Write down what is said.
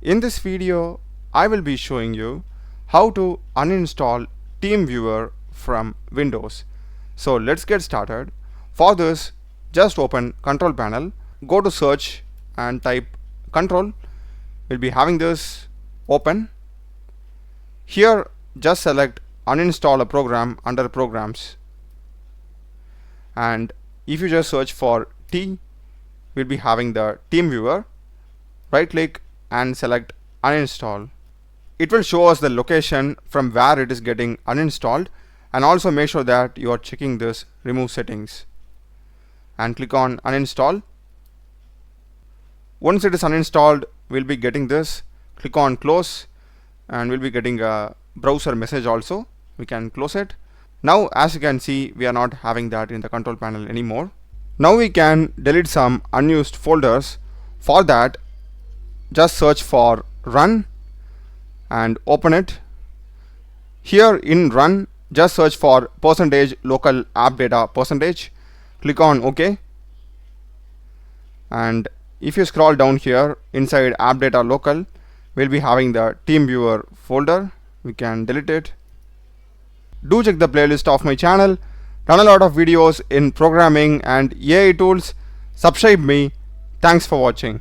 In this video, I will be showing you how to uninstall TeamViewer from Windows. So let's get started. For this, just open Control Panel, go to Search and type Control. We'll be having this open. Here, just select Uninstall a program under Programs. And if you just search for T, we'll be having the TeamViewer. Right click and select Uninstall. It will show us the location from where it is getting uninstalled, and also make sure that you are checking this remove settings and click on uninstall. Once it is uninstalled, we'll be getting this. Click on close and we'll be getting a browser message also. We can close it. Now as you can see, we are not having that in the control panel anymore. Now we can delete some unused folders. For that, just search for run and open it. Here in run, just search for %local app data %. Click on OK. And if you scroll down here inside app data local, we'll be having the TeamViewer folder. We can delete it. Do check the playlist of my channel. Done a lot of videos in programming and AI tools. Subscribe me. Thanks for watching.